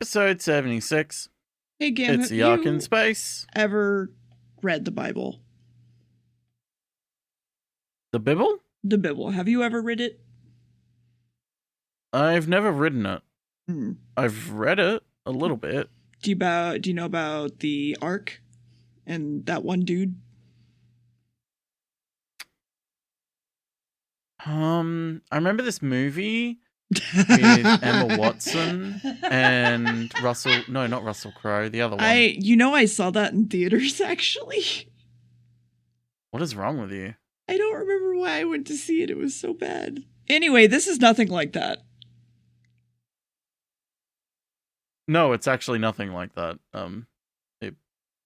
Episode 76. Hey, Gam, It's the Ark in Space. Ever read the Bible? The Bible? The Bible. Have you ever read it? I've never written it. Hmm. I've read it a little bit. Do you know about the Ark and that one dude? I remember this movie with Emma Watson and not Russell Crowe, the other one. I saw that in theaters, actually. What is wrong with you? I don't remember why I went to see it. It was so bad. Anyway, this is nothing like that. No, it's actually nothing like that.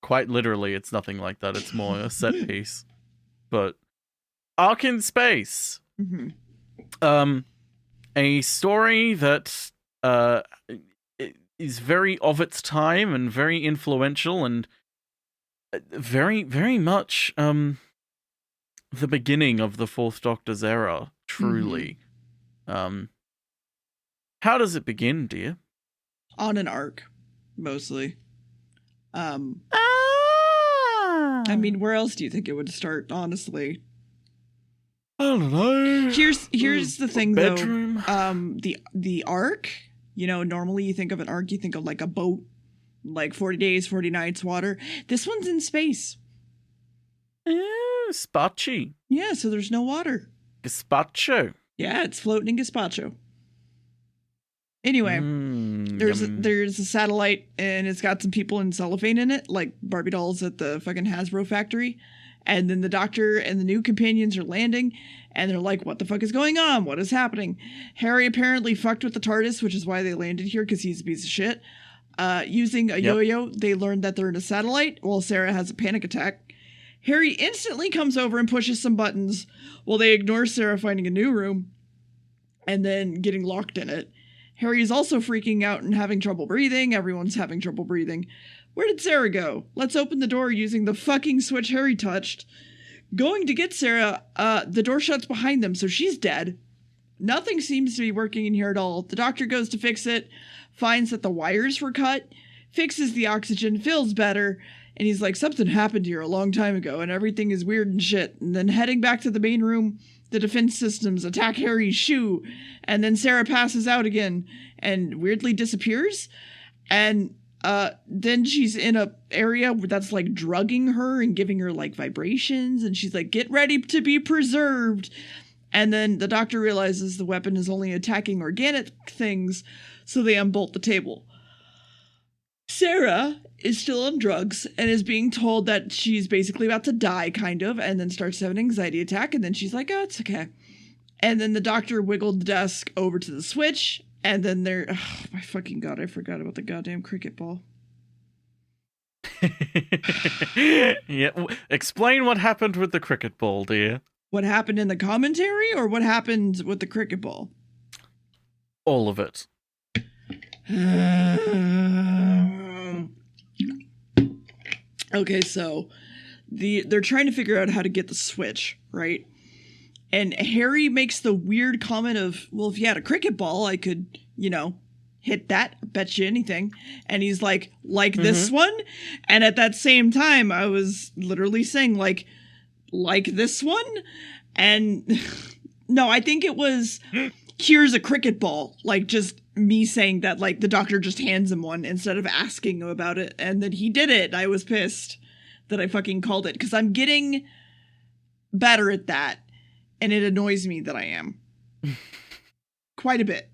Quite literally, it's nothing like that. It's more a set piece. But Ark in Space. Mm-hmm. A story that is very of its time and very influential and very, very much the beginning of the Fourth Doctor's era, truly. Mm-hmm. How does it begin, dear? On an ark, mostly. I mean, where else do you think it would start, honestly? I don't know. Here's the thing, bedroom. though. The ark, normally you think of an ark, you think of like a boat, like 40 days, 40 nights, water. This one's in space. Spacci. Yeah, so there's no water. Gazpacho. Yeah, it's floating in gazpacho. Anyway, there's a satellite, and it's got some people in cellophane in it, like Barbie dolls at the fucking Hasbro factory. And then the Doctor and the new companions are landing, and they're like, what the fuck is going on? What is happening? Harry apparently fucked with the TARDIS, which is why they landed here, because he's a piece of shit. Using a yo-yo, they learned that they're in a satellite, while Sarah has a panic attack. Harry instantly comes over and pushes some buttons, while they ignore Sarah finding a new room, and then getting locked in it. Harry is also freaking out and having trouble breathing. Everyone's having trouble breathing. Where did Sarah go? Let's open the door using the fucking switch Harry touched. Going to get Sarah, the door shuts behind them, so she's dead. Nothing seems to be working in here at all. The Doctor goes to fix it, finds that the wires were cut, fixes the oxygen, feels better, and he's like, something happened here a long time ago, and everything is weird and shit. And then heading back to the main room, the defense systems attack Harry's shoe, and then Sarah passes out again and weirdly disappears. And then she's in a area that's like drugging her and giving her like vibrations, and she's like, get ready to be preserved. And then the Doctor realizes the weapon is only attacking organic things, so they unbolt the table. Sarah is still on drugs and is being told that she's basically about to die, kind of, and then starts to have an anxiety attack, and then she's like, oh, it's okay. And then the Doctor wiggled the desk over to the switch, and then oh my fucking god, I forgot about the goddamn cricket ball. Yeah, explain what happened with the cricket ball, dear. What happened in the commentary, or what happened with the cricket ball? All of it. Okay, so they're trying to figure out how to get the switch, right? And Harry makes the weird comment of, well, if you had a cricket ball, I could, hit that, bet you anything. And he's like this one? And at that same time, I was literally saying, like this one? And no, I think it was, here's a cricket ball. Like, just me saying that, like, the Doctor just hands him one instead of asking him about it. And then he did it. I was pissed that I fucking called it, because I'm getting better at that. And it annoys me that I am. Quite a bit.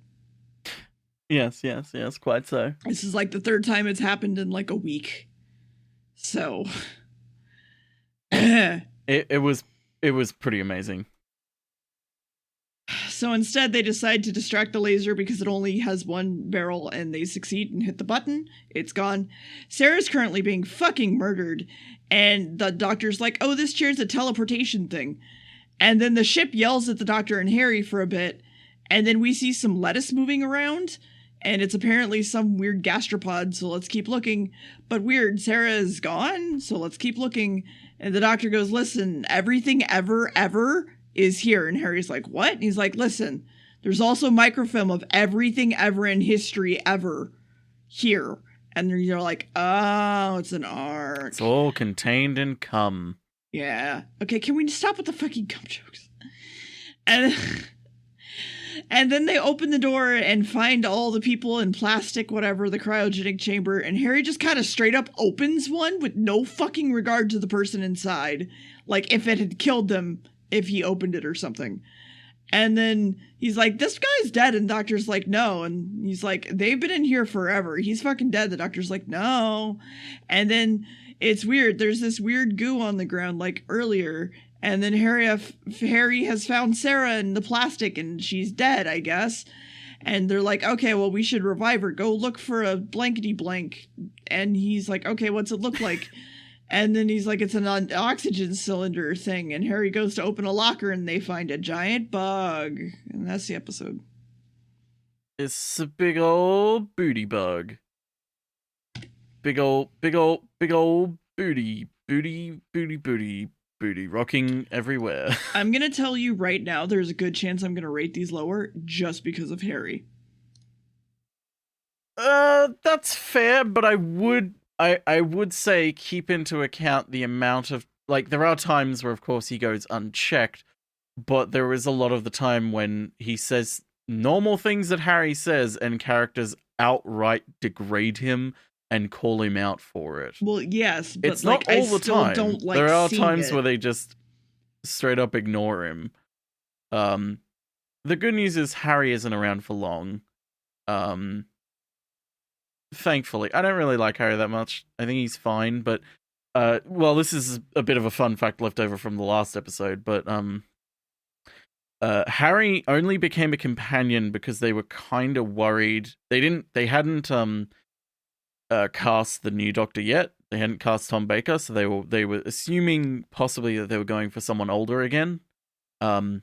Yes, quite so. This is like the third time it's happened in like a week. So it was pretty amazing. So instead they decide to distract the laser because it only has one barrel, and they succeed and hit the button. It's gone. Sarah's currently being fucking murdered, and the Doctor's like, oh, this chair's a teleportation thing. And then the ship yells at the Doctor and Harry for a bit, and then we see some lettuce moving around, and it's apparently some weird gastropod, so let's keep looking. But weird, Sarah is gone, so let's keep looking. And the Doctor goes, listen, everything ever is here. And Harry's like, what? And he's like, listen, there's also microfilm of everything ever in history ever. here. And then you're like, oh, it's an arc. It's all contained in cum. Yeah. Okay, can we stop with the fucking cum jokes? And and then they open the door and find all the people in plastic, whatever, the cryogenic chamber, and Harry just kind of straight up opens one with no fucking regard to the person inside. Like, if it had killed them, if he opened it or something. And then he's like, this guy's dead, and the doctor's like, no. And he's like, they've been in here forever. He's fucking dead. The doctor's like, no. And then it's weird. There's this weird goo on the ground, like earlier. And then Harry has found Sarah in the plastic, and she's dead, I guess. And they're like, okay, well, we should revive her. Go look for a blankety blank. And he's like, okay, what's it look like? And then he's like, it's an oxygen cylinder thing. And Harry goes to open a locker, and they find a giant bug. And that's the episode. It's a big old booty bug. Big old booty. Booty rocking everywhere. I'm going to tell you right now, there's a good chance I'm going to rate these lower just because of Harry. That's fair, but I would say keep into account the amount of, like, there are times where, of course, he goes unchecked, but there is a lot of the time when he says normal things that Harry says and characters outright degrade him and call him out for it. Well, yes, but it's not all the time. Don't like there are times it. where they just straight up ignore him. The good news is Harry isn't around for long. Thankfully. I don't really like Harry that much. I think he's fine, but well, this is a bit of a fun fact left over from the last episode, but Harry only became a companion because they were kind of worried. They hadn't cast the new Doctor yet. They hadn't cast Tom Baker, so they were assuming possibly that they were going for someone older again. And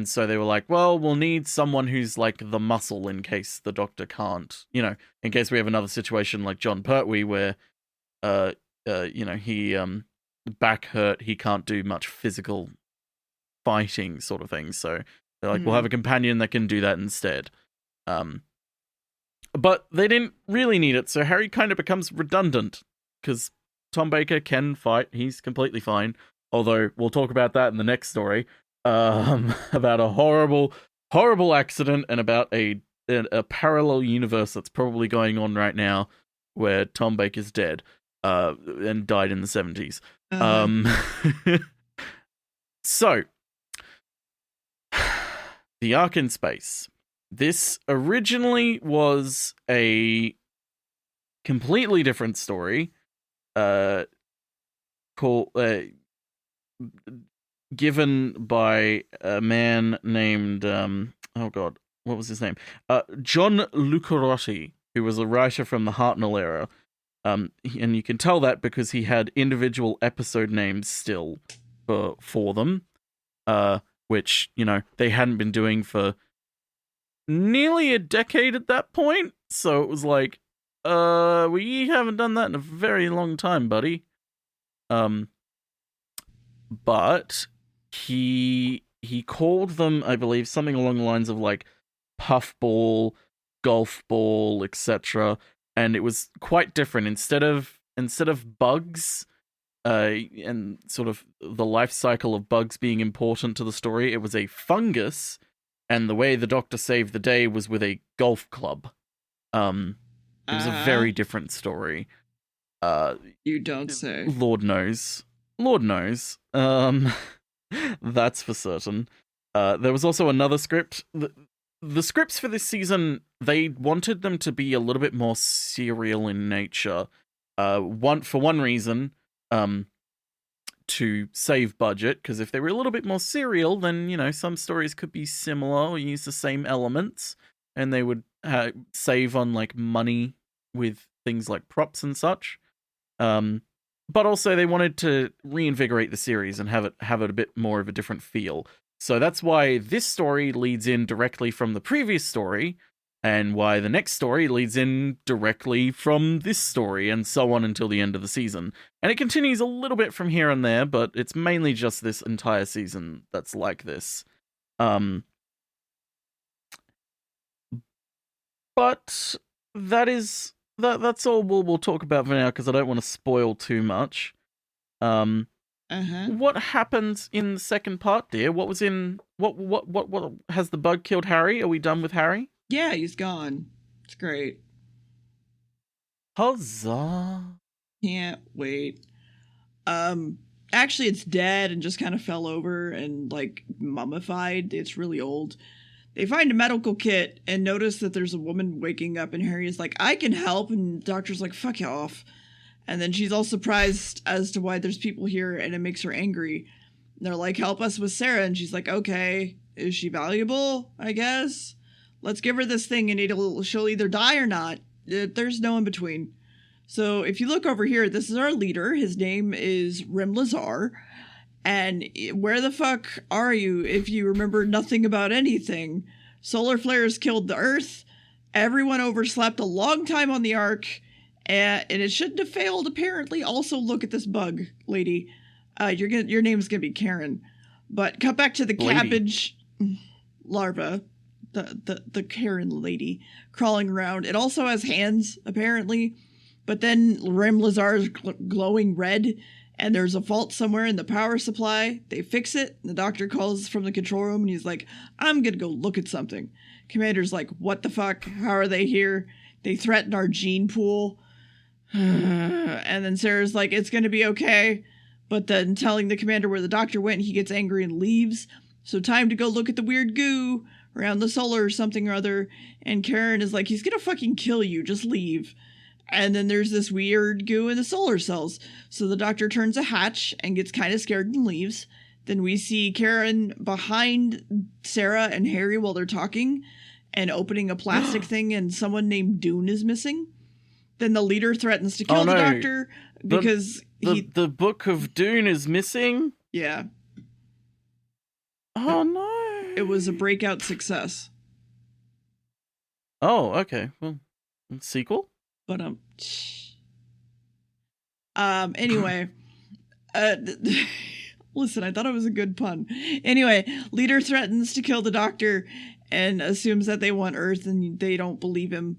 so they were like, well, we'll need someone who's like the muscle in case the Doctor can't, in case we have another situation like John Pertwee where he back hurt, he can't do much physical fighting sort of thing. So they're like, we'll have a companion that can do that instead. But they didn't really need it, so Harry kind of becomes redundant, because Tom Baker can fight, he's completely fine, although we'll talk about that in the next story, about a horrible, horrible accident and about a parallel universe that's probably going on right now, where Tom Baker's dead, and died in the 70s. So, the Ark in Space. This originally was a completely different story, given by a man named, oh god, what was his name? John Lucarotti, who was a writer from the Hartnell era. And you can tell that because he had individual episode names still for them, which, they hadn't been doing for nearly a decade at that point. So it was like, we haven't done that in a very long time, buddy. But he called them, I believe, something along the lines of like puffball, golf ball, etc. And it was quite different. Instead of bugs, and sort of the life cycle of bugs being important to the story, it was a fungus. And the way the Doctor saved the day was with a golf club. It was a very different story. You don't say. Lord knows. That's for certain. There was also another script. The scripts for this season, they wanted them to be a little bit more serial in nature. For one reason, to save budget, because if they were a little bit more serial, then, some stories could be similar or use the same elements, and they would save on, like, money with things like props and such. But also they wanted to reinvigorate the series and have it a bit more of a different feel. So that's why this story leads in directly from the previous story, and why the next story leads in directly from this story, and so on until the end of the season. And it continues a little bit from here and there, but it's mainly just this entire season that's like this. But that's all we'll talk about for now because I don't want to spoil too much. Uh-huh. What happens in the second part, dear? What was in what has the bug killed Harry? Are we done with Harry? Yeah, he's gone. It's great. Huzzah! Can't wait. Actually it's dead and just kind of fell over and like mummified. It's really old. They find a medical kit and notice that there's a woman waking up, and Harry is like, I can help, and the doctor's like, fuck you off. And then she's all surprised as to why there's people here, and it makes her angry. And they're like, help us with Sarah, and she's like, okay, is she valuable? I guess. Let's give her this thing, and she'll either die or not. There's no in between. So if you look over here, this is our leader. His name is Rim Lazar. And where the fuck are you if you remember nothing about anything? Solar flares killed the Earth. Everyone overslept a long time on the Ark. And it shouldn't have failed, apparently. Also, look at this bug, lady. Your name's gonna be Karen. But cut back to the cabbage larva. The Karen lady crawling around. It also has hands, apparently. But then Rim Lazar's glowing red, and there's a fault somewhere in the power supply. They fix it. The doctor calls from the control room, and he's like, I'm gonna go look at something. Commander's like, what the fuck? How are they here? They threaten our gene pool. And then Sarah's like, it's gonna be okay. But then telling the commander where the doctor went, he gets angry and leaves. So time to go look at the weird goo around the solar or something or other. And Karen is like, he's gonna fucking kill you. Just leave. And then there's this weird goo in the solar cells. So the doctor turns a hatch and gets kind of scared and leaves. Then we see Karen behind Sarah and Harry while they're talking and opening a plastic thing, and someone named Dune is missing. Then the leader threatens to kill the doctor because the Book of Dune is missing? Yeah. Oh no. It was a breakout success. Oh, okay. Well, sequel? But anyway, listen, I thought it was a good pun. Anyway, leader threatens to kill the doctor and assumes that they want Earth, and they don't believe him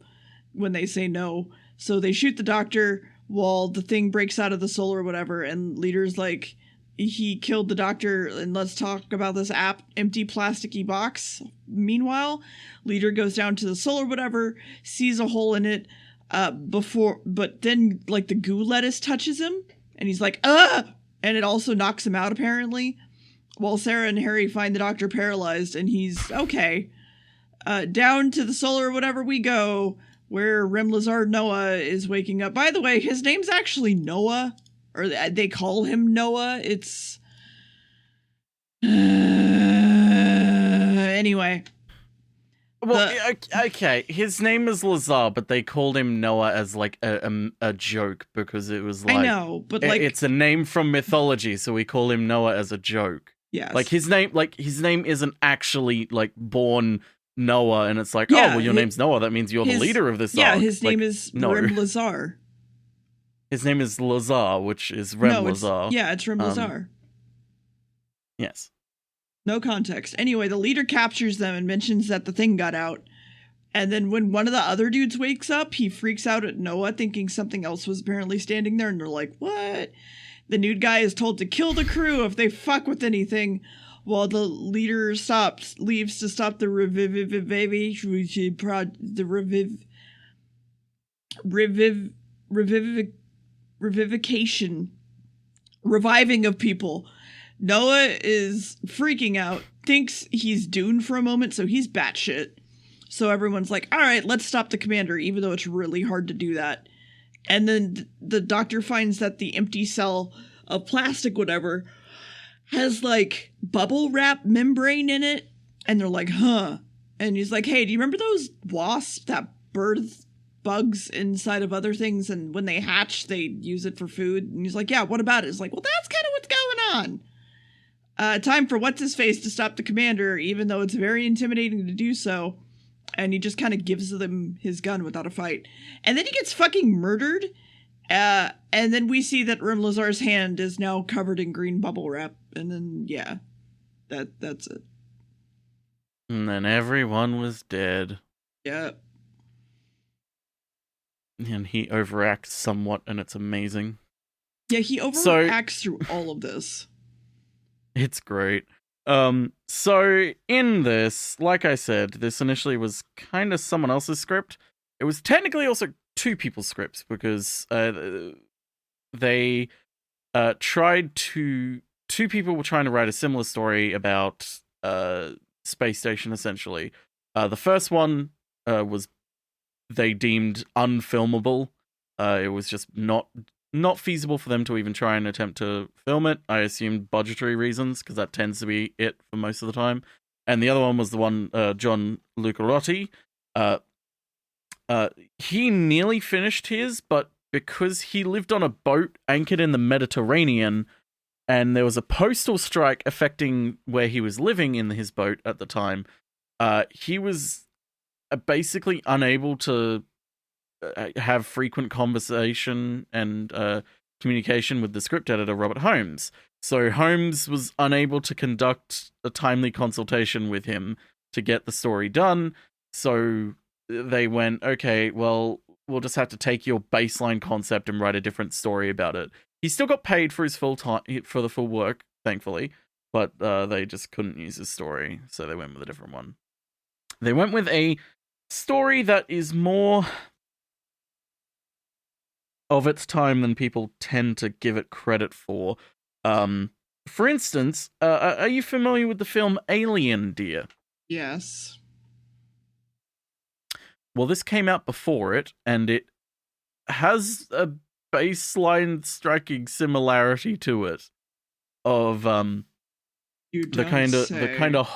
when they say no. So they shoot the doctor while the thing breaks out of the soul or whatever, and leader's like, he killed the doctor, and let's talk about this empty plasticky box. Meanwhile, leader goes down to the soul or whatever, sees a hole in it, but then like the goo lettuce touches him and he's like, and it also knocks him out apparently, while Sarah and Harry find the doctor paralyzed and he's okay. Down to the solar or whatever we go, where Rim Lazar Noah is waking up. By the way, his name's actually Noah, or they call him Noah. It's anyway. Well, okay, his name is Lazar, but they called him Noah as like a joke because it was like, I know, but like it's a name from mythology, so we call him Noah as a joke. Yes. Like his name isn't actually like born Noah, and it's like, yeah, oh well, your name's Noah, that means you're the leader of this. Yeah, his name is Rim Lazar. His name is Lazar, which is Rem Lazar. Yeah, it's Rim Lazar. Yes. No context. Anyway, the leader captures them and mentions that the thing got out. And then when one of the other dudes wakes up, he freaks out at Noah, thinking something else was apparently standing there. And they're like, what? The nude guy is told to kill the crew if they fuck with anything, while the leader leaves to stop the reviving of people. Noah is freaking out, thinks he's doomed for a moment, so he's batshit. So everyone's like, all right, let's stop the commander, even though it's really hard to do that. And then the doctor finds that the empty cell of plastic, whatever, has like bubble wrap membrane in it. And they're like, huh. And he's like, hey, do you remember those wasps that birth bugs inside of other things? And when they hatch, they use it for food. And he's like, yeah, what about it? It's like, well, that's kind of what's going on. Time for What's-His-Face to stop the commander, even though it's very intimidating to do so. And he just kind of gives them his gun without a fight. And then he gets fucking murdered. And then we see that Rim Lazar's hand is now covered in green bubble wrap. And then, yeah, that's it. And then everyone was dead. Yeah. and he overacts somewhat, and it's amazing. Yeah, he overacts through all of this. It's great. So in this, like I said, this initially was kind of someone else's script. It was technically also two people's scripts because they tried to. Two people were trying to write a similar story about space station, essentially. The first one was they deemed unfilmable. It was just not feasible for them to even try and attempt to film it. I assume budgetary reasons, because that tends to be it for most of the time. And the other one was the one John Lucarotti. He nearly finished his, but because he lived on a boat anchored in the Mediterranean, and there was a postal strike affecting where he was living in his boat at the time, he was basically unable to have frequent conversation and communication with the script editor, Robert Holmes. So Holmes was unable to conduct a timely consultation with him to get the story done. So they went, okay, well, we'll just have to take your baseline concept and write a different story about it. He still got paid for his full time, for the full work, thankfully, but they just couldn't use his story, so they went with a different one. They went with a story that is more of its time than people tend to give it credit for. For instance, are you familiar with the film Alien, dear? Yes. Well, this came out before it, and it has a baseline striking similarity to it of the kind of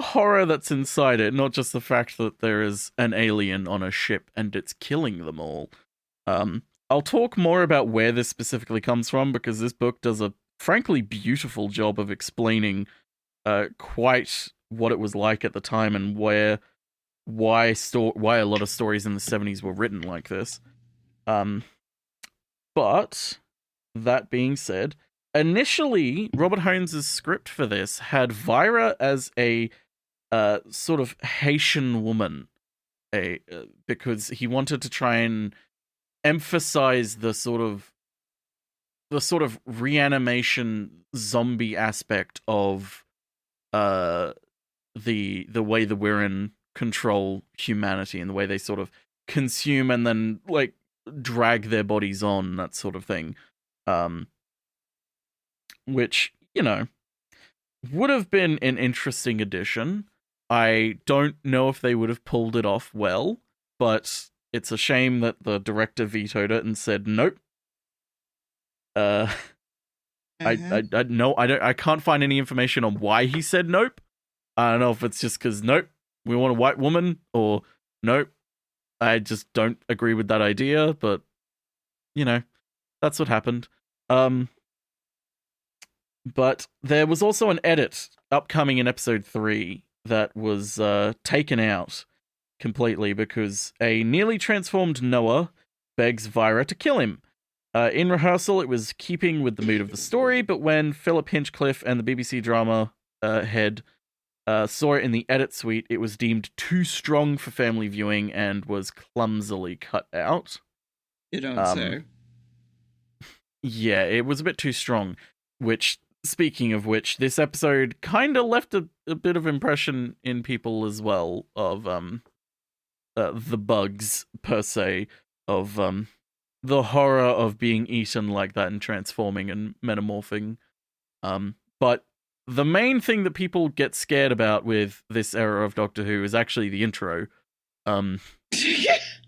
horror that's inside it, not just the fact that there is an alien on a ship and it's killing them all. I'll talk more about where this specifically comes from, because this book does a frankly beautiful job of explaining quite what it was like at the time and why a lot of stories in the 70s were written like this. But that being said, initially Robert Holmes' script for this had Vira as a sort of Haitian woman, because he wanted to try and emphasize the sort of reanimation zombie aspect of the way the Wirren control humanity and the way they sort of consume and then like drag their bodies on, that sort of thing. Which, you know, would have been an interesting addition. I don't know if they would have pulled it off well, but it's a shame that the director vetoed it and said nope. I can't find any information on why he said nope. I don't know if it's just because nope, we want a white woman, or nope, I just don't agree with that idea. But you know, that's what happened. But there was also an edit upcoming in episode 3 that was taken out completely because a nearly transformed Noah begs Vira to kill him. In rehearsal, it was keeping with the mood of the story, but when Philip Hinchcliffe and the BBC drama head saw it in the edit suite, it was deemed too strong for family viewing and was clumsily cut out. You don't say. Yeah, it was a bit too strong, which... Speaking of which, this episode kind of left a bit of impression in people as well of the bugs, per se, of the horror of being eaten like that and transforming and metamorphing. But the main thing that people get scared about with this era of Doctor Who is actually the intro.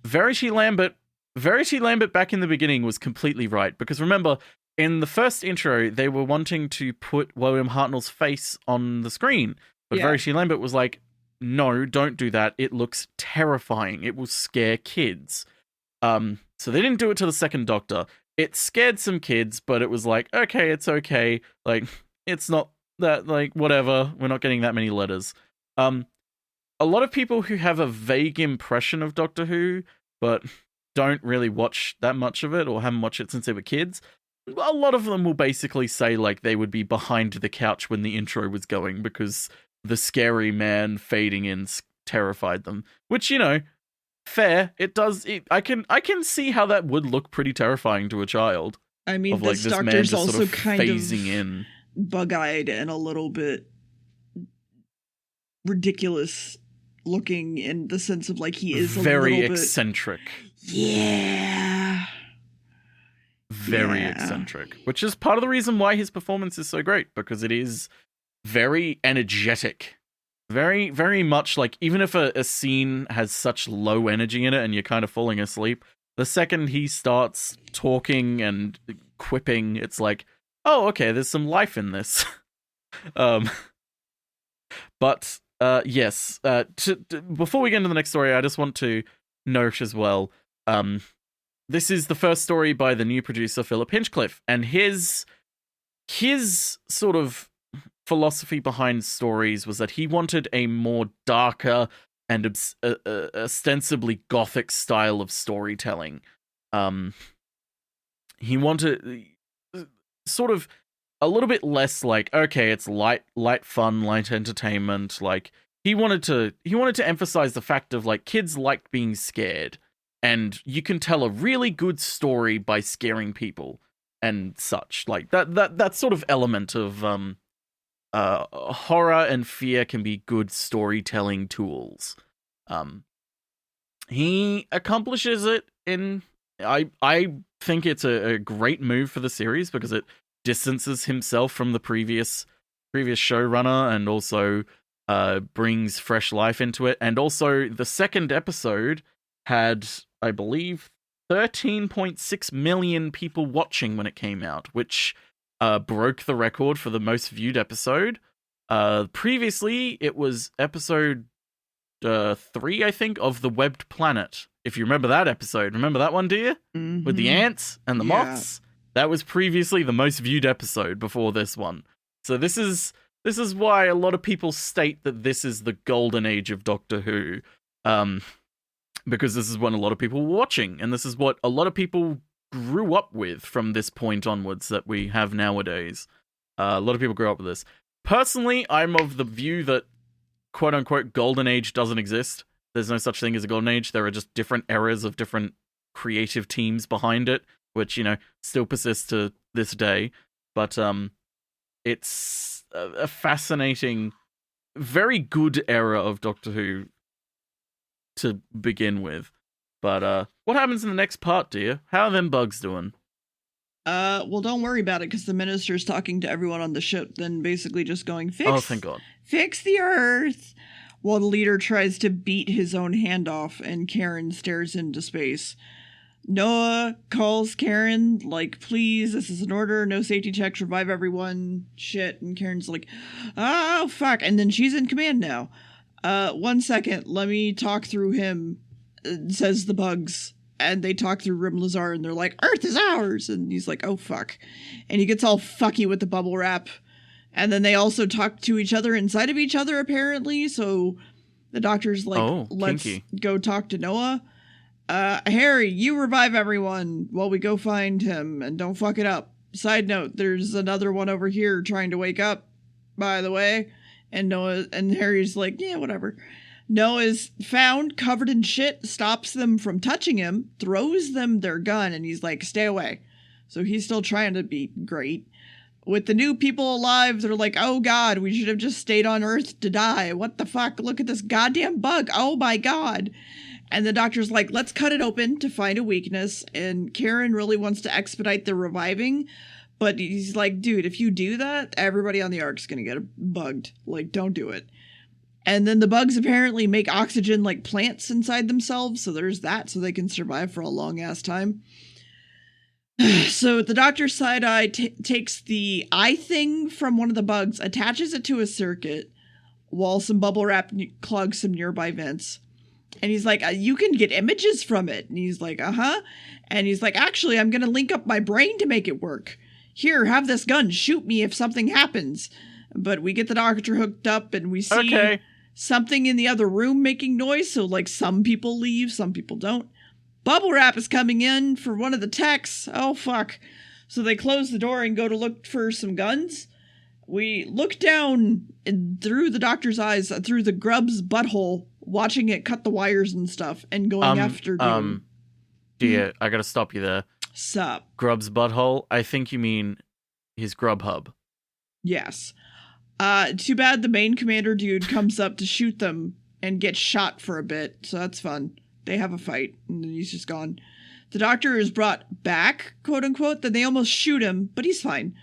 Verity Lambert back in the beginning was completely right, because remember, in the first intro, they were wanting to put William Hartnell's face on the screen. But yeah. Verity Lambert was like, no, don't do that. It looks terrifying. It will scare kids. So they didn't do it to the second Doctor. It scared some kids, but it was like, okay, it's okay. Like, it's not that, like, whatever. We're not getting that many letters. A lot of people who have a vague impression of Doctor Who, but don't really watch that much of it or haven't watched it since they were kids, a lot of them will basically say like they would be behind the couch when the intro was going because the scary man fading in terrified them. Which, you know, fair. It does. I can see how that would look pretty terrifying to a child. I mean, of, like, this this man doctor's just also sort of kind phasing of in. bug-eyed and a little bit ridiculous looking in the sense of like he is very a little eccentric. Yeah. Very eccentric, which is part of the reason why his performance is so great, because it is very energetic. Very, very much like, even if a scene has such low energy in it and you're kind of falling asleep, the second he starts talking and quipping, it's like, oh, okay, there's some life in this. But yes, before we get into the next story, I just want to note as well, this is the first story by the new producer, Philip Hinchcliffe, and his sort of philosophy behind stories was that he wanted a more darker and ostensibly gothic style of storytelling. He wanted sort of a little bit less like, okay, it's light fun, light entertainment. Like, he wanted to emphasize the fact of, like, kids like being scared, and you can tell a really good story by scaring people and such. Like, that sort of element of horror and fear can be good storytelling tools. He accomplishes it in, I think it's a great move for the series, because it distances himself from the previous showrunner and also brings fresh life into it. And also, the second episode had, I believe, 13.6 million people watching when it came out, which broke the record for the most viewed episode. Previously, it was episode 3, I think, of The Webbed Planet. If you remember that episode. Remember that one, do you? Mm-hmm. With the ants and the moths? That was previously the most viewed episode before this one. So this is why a lot of people state that this is the golden age of Doctor Who. Because this is when a lot of people were watching, and this is what a lot of people grew up with from this point onwards that we have nowadays. A lot of people grew up with this. Personally, I'm of the view that quote-unquote golden age doesn't exist. There's no such thing as a golden age. There are just different eras of different creative teams behind it, which, you know, still persists to this day. But it's a fascinating, very good era of Doctor Who to begin with. But what happens in the next part, dear? How are them bugs doing? Well, don't worry about it, because the minister's talking to everyone on the ship, then basically just going, Oh, thank God. Fix the Earth! While the leader tries to beat his own hand off, and Karen stares into space. Noah calls Karen, like, please, this is an order, no safety checks, revive everyone, shit. And Karen's like, oh, fuck. And then she's in command now. 1 second, let me talk through him, says the bugs. And they talk through Rim Lazar, and they're like, Earth is ours! And he's like, oh, fuck. And he gets all fucky with the bubble wrap. And then they also talk to each other inside of each other, apparently. So the doctor's like, let's go talk to Noah. Harry, you revive everyone while we go find him, and don't fuck it up. Side note, there's another one over here trying to wake up, by the way. And Noah and Harry's like, yeah, whatever. Noah's found, covered in shit, stops them from touching him, throws them their gun, and he's like, stay away. So he's still trying to be great. With the new people alive, they're like, oh God, we should have just stayed on Earth to die. What the fuck? Look at this goddamn bug. Oh my God. And the doctor's like, let's cut it open to find a weakness. And Karen really wants to expedite the reviving. But he's like, dude, if you do that, everybody on the Ark's going to get bugged. Like, don't do it. And then the bugs apparently make oxygen like plants inside themselves. So there's that, so they can survive for a long ass time. So the doctor's side eye takes the eye thing from one of the bugs, attaches it to a circuit, while some bubble wrap clogs some nearby vents. And he's like, you can get images from it. And he's like, uh-huh. And he's like, actually, I'm going to link up my brain to make it work. Here, have this gun. Shoot me if something happens. But we get the doctor hooked up, and we see something in the other room making noise. So, like, some people leave, some people don't. Bubble wrap is coming in for one of the techs. Oh, fuck. So they close the door and go to look for some guns. We look down through the doctor's eyes, through the grub's butthole, watching it cut the wires and stuff and going after Dune. Dear, I gotta stop you there. Sup? Grub's butthole? I think you mean his Grubhub. Yes. Too bad the main commander dude comes up to shoot them and gets shot for a bit, so that's fun. They have a fight, and then he's just gone. The doctor is brought back, quote unquote, then they almost shoot him, but he's fine.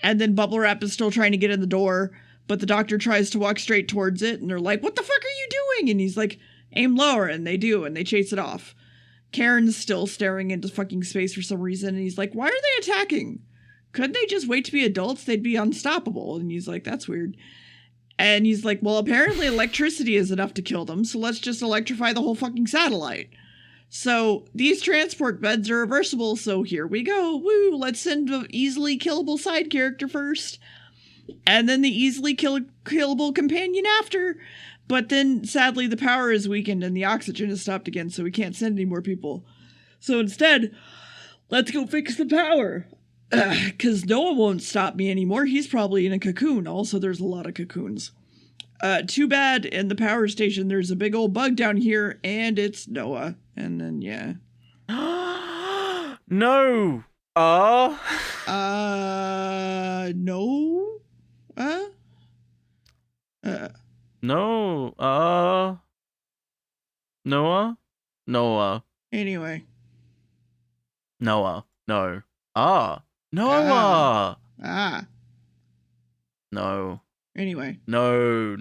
And then Bubble Wrap is still trying to get in the door, but the doctor tries to walk straight towards it, and they're like, what the fuck are you doing? And he's like, aim lower, and they do, and they chase it off. Karen's still staring into fucking space for some reason, and he's like, why are they attacking? Couldn't they just wait to be adults? They'd be unstoppable. And he's like, that's weird. And he's like, well, apparently electricity is enough to kill them, so let's just electrify the whole fucking satellite. So these transport beds are reversible, so here we go. Woo, let's send an easily killable side character first. And then the easily killable companion after. But then, sadly, the power is weakened and the oxygen is stopped again, so we can't send any more people. So instead, let's go fix the power. Because Noah won't stop me anymore. He's probably in a cocoon. Also, there's a lot of cocoons. Too bad in the power station there's a big old bug down here, and it's Noah. And then, yeah. No! No? No, Noah? Noah. Anyway. Noah. No. Noah! No. Anyway. No.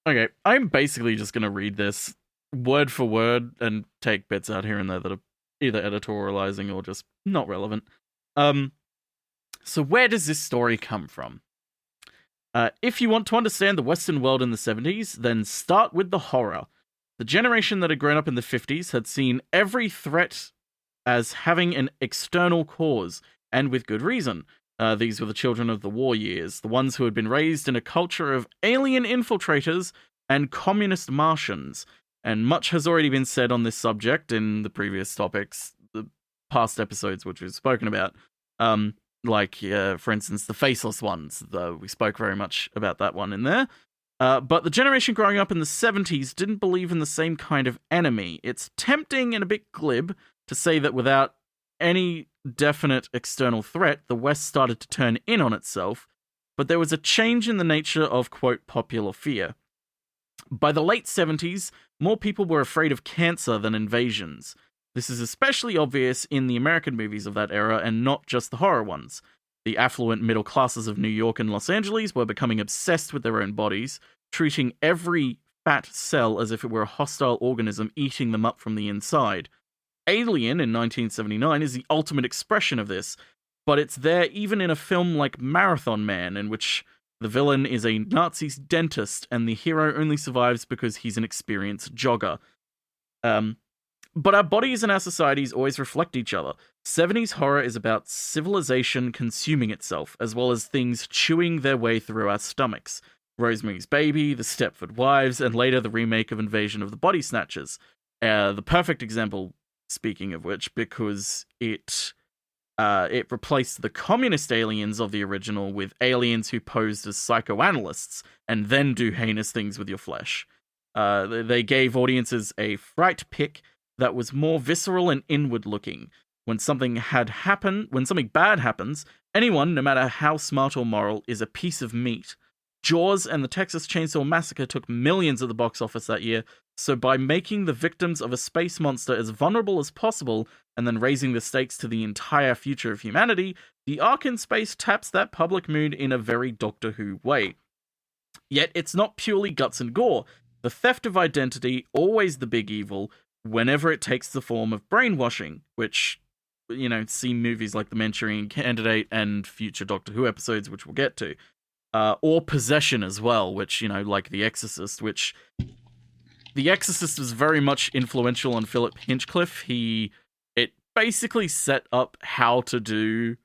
Okay, I'm basically just gonna read this word for word and take bits out here and there that are either editorializing or just not relevant. So where does this story come from? If you want to understand the Western world in the 70s, then start with the horror. The generation that had grown up in the 50s had seen every threat as having an external cause, and with good reason. These were the children of the war years, the ones who had been raised in a culture of alien infiltrators and communist Martians. And much has already been said on this subject in the previous topics, the past episodes which we've spoken about. For instance, the Faceless Ones. We spoke very much about that one in there. But the generation growing up in the 70s didn't believe in the same kind of enemy. It's tempting and a bit glib to say that without any definite external threat, the West started to turn in on itself, but there was a change in the nature of, quote, popular fear. By the late 70s, more people were afraid of cancer than invasions. This is especially obvious in the American movies of that era, and not just the horror ones. The affluent middle classes of New York and Los Angeles were becoming obsessed with their own bodies, treating every fat cell as if it were a hostile organism eating them up from the inside. Alien in 1979 is the ultimate expression of this, but it's there even in a film like Marathon Man, in which the villain is a Nazi dentist and the hero only survives because he's an experienced jogger. But our bodies and our societies always reflect each other. 70s horror is about civilization consuming itself, as well as things chewing their way through our stomachs. Rosemary's Baby, The Stepford Wives, and later the remake of Invasion of the Body Snatchers. The perfect example, speaking of which, because it replaced the communist aliens of the original with aliens who posed as psychoanalysts and then do heinous things with your flesh. They gave audiences a fright pick that was more visceral and inward-looking. When something bad happens, anyone, no matter how smart or moral, is a piece of meat. Jaws and the Texas Chainsaw Massacre took millions at the box office that year, so by making the victims of a space monster as vulnerable as possible and then raising the stakes to the entire future of humanity, the Ark in Space taps that public mood in a very Doctor Who way. Yet it's not purely guts and gore. The theft of identity, always the big evil, whenever it takes the form of brainwashing, which, see movies like The Manchurian Candidate and future Doctor Who episodes, which we'll get to. Or possession as well, which, like The Exorcist, which... The Exorcist was very much influential on Philip Hinchcliffe. It basically set up how to do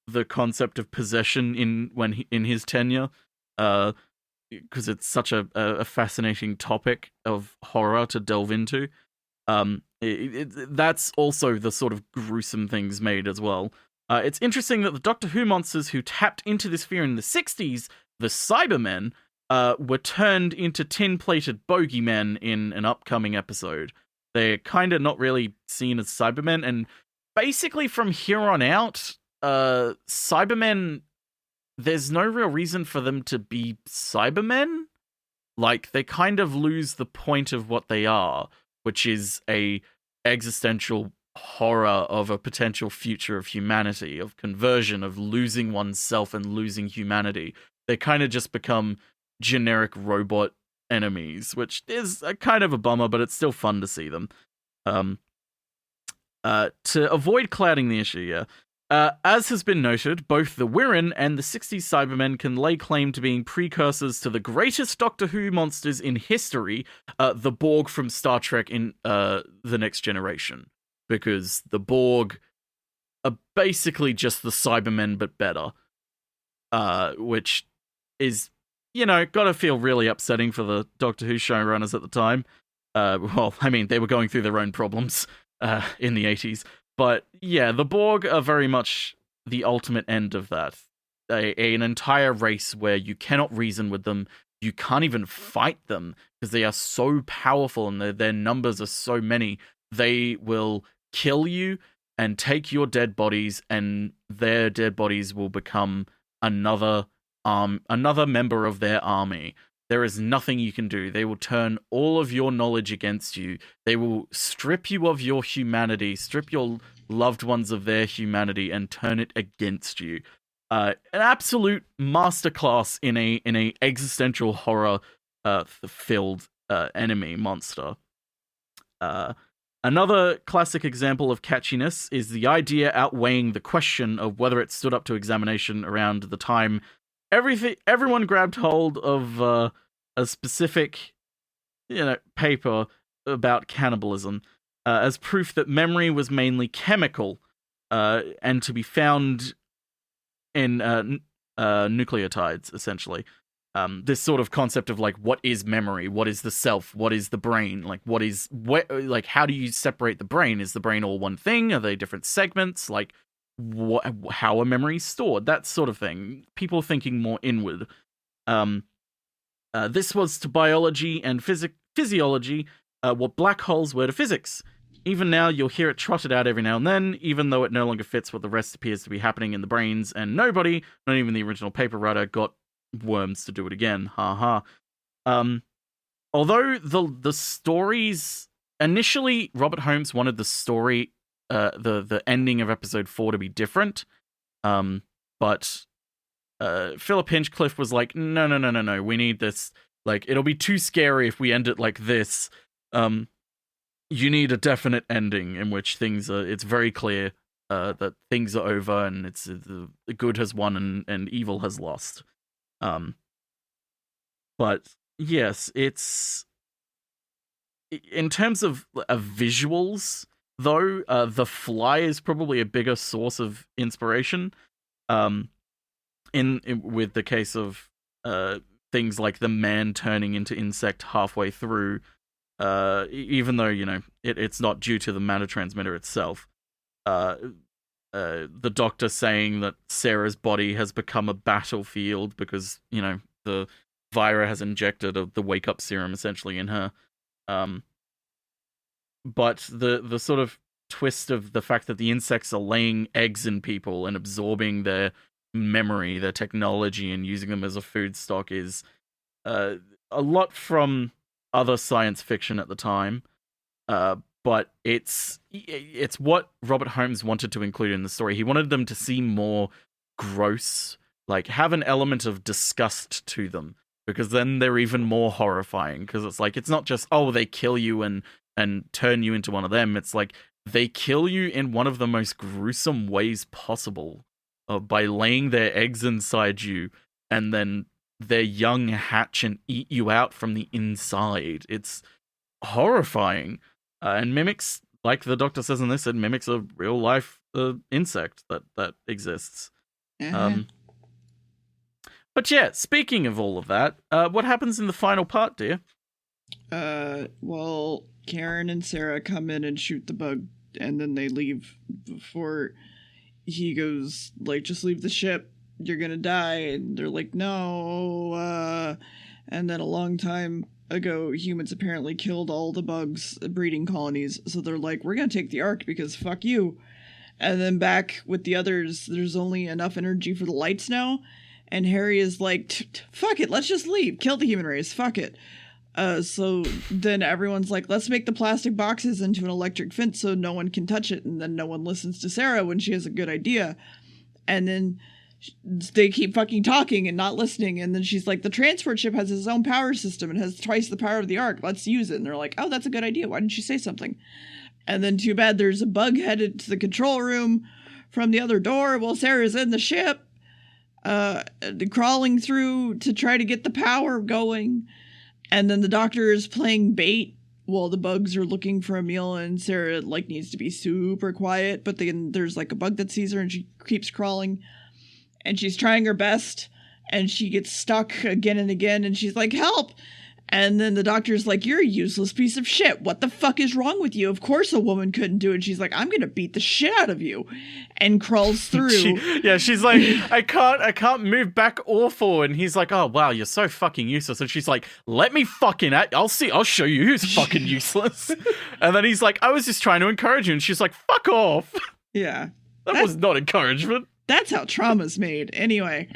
the concept of possession in his tenure, because it's such a fascinating topic of horror to delve into. That's also the sort of gruesome things made as well. It's interesting that the Doctor Who monsters who tapped into this fear in the 60s, the Cybermen, were turned into tin-plated bogeymen in an upcoming episode. They're kind of not really seen as Cybermen, and basically from here on out, Cybermen, there's no real reason for them to be Cybermen. Like, they kind of lose the point of what they are, which is a existential horror of a potential future of humanity, of conversion, of losing oneself and losing humanity. They kind of just become generic robot enemies, which is a kind of a bummer, but it's still fun to see them. To avoid clouding the issue, as has been noted, both the Wirren and the 60s Cybermen can lay claim to being precursors to the greatest Doctor Who monsters in history, the Borg from Star Trek in The Next Generation. Because the Borg are basically just the Cybermen, but better. Which is, gotta feel really upsetting for the Doctor Who showrunners at the time. Well, I mean, they were going through their own problems in the 80s. But yeah, the Borg are very much the ultimate end of that. An entire race where you cannot reason with them, you can't even fight them, because they are so powerful and their numbers are so many. They will kill you and take your dead bodies, and their dead bodies will become another member of their army. There is nothing you can do. They will turn all of your knowledge against you. They will strip you of your humanity, strip your loved ones of their humanity, and turn it against you. An absolute masterclass in a existential horror filled enemy monster. Another classic example of catchiness is the idea outweighing the question of whether it stood up to examination around the time everyone grabbed hold of a specific, paper about cannibalism as proof that memory was mainly chemical and to be found in nucleotides, essentially. This sort of concept of like, what is memory? What is the self? What is the brain? Like, how do you separate the brain? Is the brain all one thing? Are they different segments? Like, how are memories stored? That sort of thing. People thinking more inward. This was to biology and physiology what black holes were to physics. Even now, you'll hear it trotted out every now and then, even though it no longer fits what the rest appears to be happening in the brains, and nobody, not even the original paper writer, got worms to do it again. Ha ha. Although the stories initially, Robert Holmes wanted the story, the ending of episode 4 to be different, but Philip Hinchcliffe was like, no, we need this. Like, it'll be too scary if we end it like this. You need a definite ending in which it's very clear that things are over and it's the good has won and evil has lost. But yes, it's in terms of visuals, though, The Fly is probably a bigger source of inspiration. With the case of things like the man turning into insect halfway through, even though it's not due to the matter transmitter itself. The Doctor saying that Sarah's body has become a battlefield because the Vira has injected the wake up serum essentially in her. But the sort of twist of the fact that the insects are laying eggs in people and absorbing their memory, their technology, and using them as a food stock is a lot from other science fiction at the time. But it's what Robert Holmes wanted to include in the story. He wanted them to seem more gross, like have an element of disgust to them, because then they're even more horrifying. Because it's like, it's not just, oh, they kill you and turn you into one of them. It's like they kill you in one of the most gruesome ways possible, by laying their eggs inside you, and then their young hatch and eat you out from the inside. It's horrifying. And mimics, like the Doctor says in this, it mimics a real life insect that exists. But yeah, speaking of all of that, what happens in the final part, dear? Well, Karen and Sarah come in and shoot the bug, and then they leave before he goes, like, just leave the ship, you're gonna die. And they're like, no, And then a long time ago, humans apparently killed all the bugs breeding colonies. So they're like, we're going to take the Ark because fuck you. And then back with the others, there's only enough energy for the lights now. And Harry is like, fuck it, let's just leave. Kill the human race, fuck it. So then everyone's like, let's make the plastic boxes into an electric fence so no one can touch it. And then no one listens to Sarah when she has a good idea. And then they keep fucking talking and not listening. And then she's like, the transport ship has its own power system and has twice the power of the Ark. Let's use it. And they're like, oh, that's a good idea. Why didn't you say something? And then too bad there's a bug headed to the control room from the other door while Sarah's in the ship, crawling through to try to get the power going. And then the doctor is playing bait while the bugs are looking for a meal, and Sarah like needs to be super quiet. But then there's like a bug that sees her and she keeps crawling, and she's trying her best, and she gets stuck again and again, and she's like, help! And then the doctor's like, you're a useless piece of shit. What the fuck is wrong with you? Of course a woman couldn't do it. She's like, I'm gonna beat the shit out of you. And crawls through. She's like, I can't move back or forward. And he's like, oh, wow, you're so fucking useless. And she's like, let me fucking I'll show you who's fucking useless. And then he's like, I was just trying to encourage you. And she's like, fuck off. Yeah. That was not encouragement. That's how trauma's made. Anyway.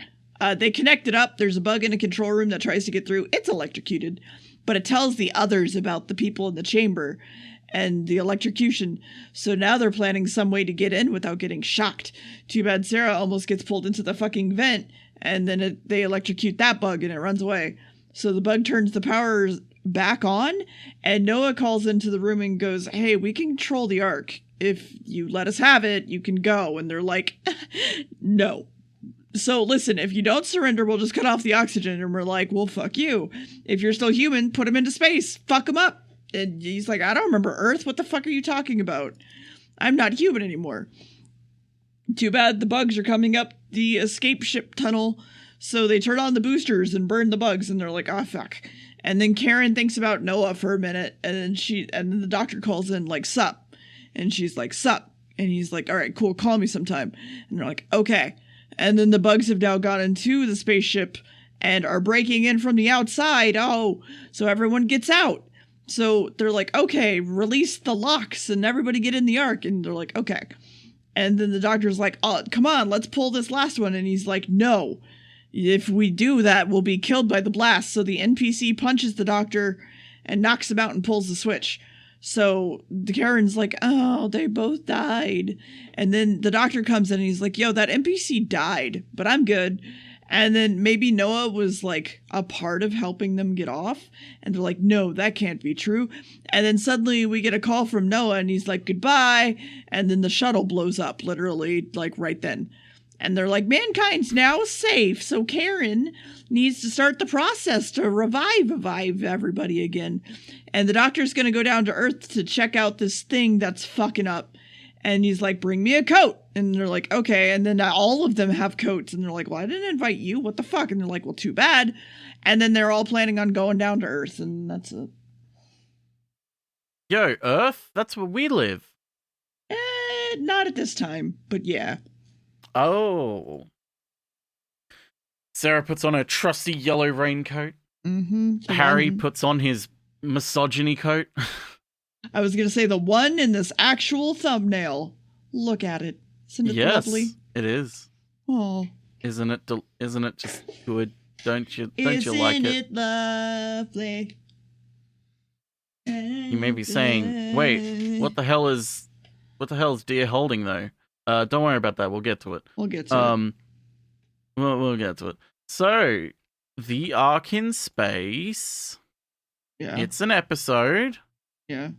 They connect it up. There's a bug in a control room that tries to get through. It's electrocuted, but it tells the others about the people in the chamber and the electrocution. So now they're planning some way to get in without getting shocked. Too bad Sarah almost gets pulled into the fucking vent, and then they electrocute that bug and it runs away. So the bug turns the power back on, and Noah calls into the room and goes, hey, we can control the Ark. If you let us have it, you can go. And they're like, no. So listen, if you don't surrender, we'll just cut off the oxygen. And we're like, well, fuck you. If you're still human, put him into space. Fuck him up. And he's like, I don't remember Earth. What the fuck are you talking about? I'm not human anymore. Too bad the bugs are coming up the escape ship tunnel. So they turn on the boosters and burn the bugs. And they're like, oh, fuck. And then Karen thinks about Noah for a minute. And then the doctor calls in like, sup. And she's like, sup. And he's like, all right, cool. Call me sometime. And they're like, okay. And then the bugs have now gone into the spaceship and are breaking in from the outside. Oh, so everyone gets out. So they're like, okay, release the locks and everybody get in the Ark. And they're like, okay. And then the doctor's like, oh, come on, let's pull this last one. And he's like, no, if we do that, we'll be killed by the blast. So the NPC punches the doctor and knocks him out and pulls the switch. So the Karen's like, oh, they both died. And then the doctor comes in and he's like, yo, that NPC died, but I'm good. And then maybe Noah was like a part of helping them get off. And they're like, no, that can't be true. And then suddenly we get a call from Noah and he's like, goodbye. And then the shuttle blows up literally like right then. And they're like, mankind's now safe. So Karen needs to start the process to revive everybody again. And the doctor's going to go down to Earth to check out this thing that's fucking up. And he's like, bring me a coat. And they're like, okay. And then all of them have coats. And they're like, well, I didn't invite you. What the fuck? And they're like, well, too bad. And then they're all planning on going down to Earth. And that's it. Yo, Earth? That's where we live. Not at this time, but yeah. Oh. Sarah puts on her trusty yellow raincoat. Mm-hmm. Harry puts on his misogyny coat. I was going to say the one in this actual thumbnail. Look at it. Isn't it lovely? It is. Oh. Isn't it just good? Don't you like it? Isn't it lovely? You may be saying, wait, what the hell is Deer holding though? Don't worry about that. We'll get to it. We'll get to it. We'll get to it. So, the Ark in Space. Yeah. It's an episode. Yeah.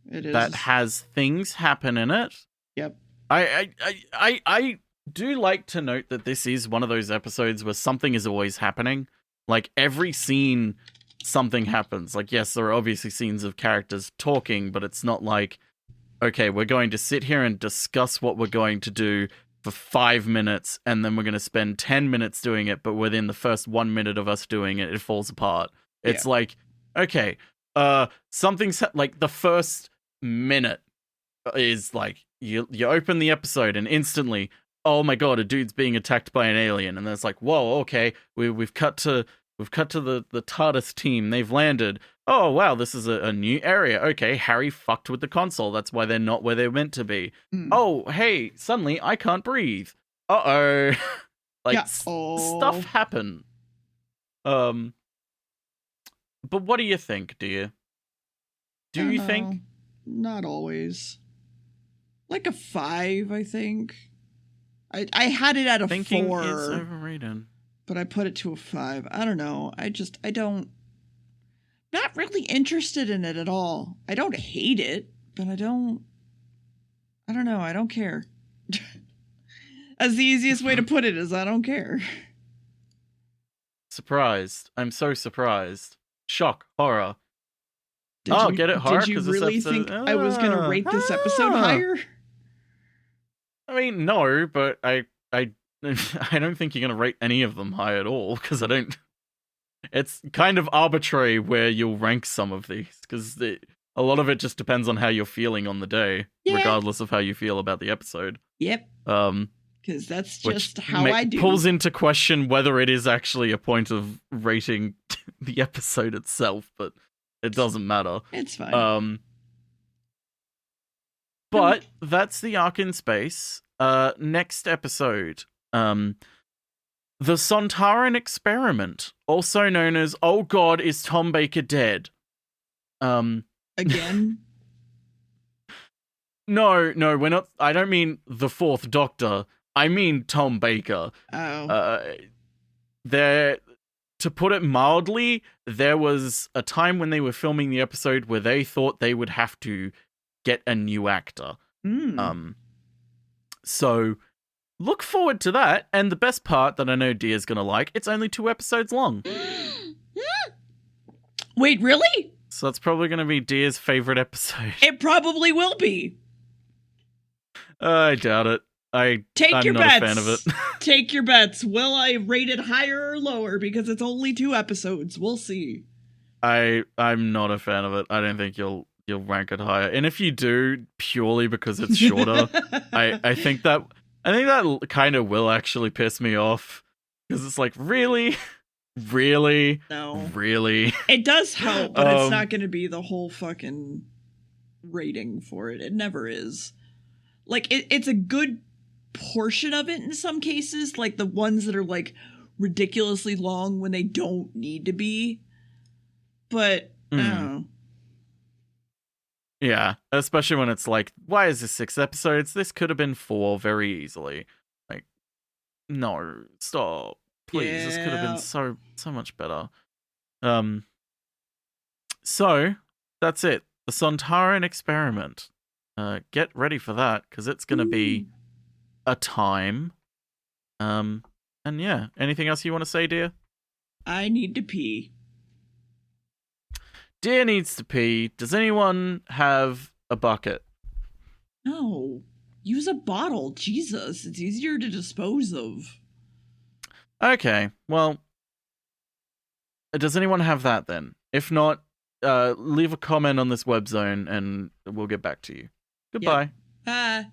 It is. That has things happen in it. Yep. I do like to note that this is one of those episodes where something is always happening. Like, every scene, something happens. Like, yes, there are obviously scenes of characters talking, but it's not like, okay, we're going to sit here and discuss what we're going to do for 5 minutes, and then we're going to spend 10 minutes doing it, but within the first 1 minute of us doing it, it falls apart. It's like, okay, something's like the first minute is like, you open the episode and instantly, oh my god, a dude's being attacked by an alien, and then it's like, whoa, okay, we've cut to We've cut to the TARDIS team. They've landed. Oh, wow, this is a new area. Okay, Harry fucked with the console. That's why they're not where they're meant to be. Oh, hey, suddenly I can't breathe. Uh-oh. Stuff happen. But what do you think, dear? Do you think? Not always. Like a 5, I think. I had it at a Thinking 4. Is overrated. But I put it to a 5. I don't know. I don't. Not really interested in it at all. I don't hate it, but I don't know. I don't care. That's the easiest way to put it, is I don't care. Surprised. I'm so surprised. Shock. Horror. Get it? Horror? Did you really think I was going to rate this episode higher? I mean, no, but I don't think you're going to rate any of them high at all, because I don't... It's kind of arbitrary where you'll rank some of these, because a lot of it just depends on how you're feeling on the day, regardless of how you feel about the episode. Yep. Because that's just how I do. Pulls into question whether it is actually a point of rating the episode itself, but it doesn't matter. It's fine. But that's the arc in space. Next episode. The Sontaran Experiment, also known as Oh God, is Tom Baker dead? Again? No, we're not. I don't mean the Fourth Doctor. I mean Tom Baker. Oh. To put it mildly, there was a time when they were filming the episode where they thought they would have to get a new actor. So look forward to that. And the best part that I know Dia's gonna like, it's only 2 episodes long. Wait, really? So that's probably gonna be Dia's favorite episode. It probably will be. I doubt it. I'm not a fan of it. Take your bets. Will I rate it higher or lower? Because it's only 2 episodes. We'll see. I'm not a fan of it. I don't think you'll rank it higher. And if you do, purely because it's shorter, I think that kind of will actually piss me off. Because it's like, really? Really? No. Really? It does help, but it's not going to be the whole fucking rating for it. It never is. Like, it's a good portion of it in some cases, like the ones that are like ridiculously long when they don't need to be. But I don't know. Yeah, especially when it's like, why is this 6 episodes? This could have been 4 very easily. Like, no, stop, please. Yeah. This could have been so much better. So that's it. The Sontaran Experiment. Get ready for that, because it's going to be a time. And yeah, anything else you want to say, dear? I need to pee. Dear needs to pee. Does anyone have a bucket? No. Use a bottle. Jesus, it's easier to dispose of. Okay, well, does anyone have that then? If not, leave a comment on this web zone and we'll get back to you. Goodbye. Yep. Bye.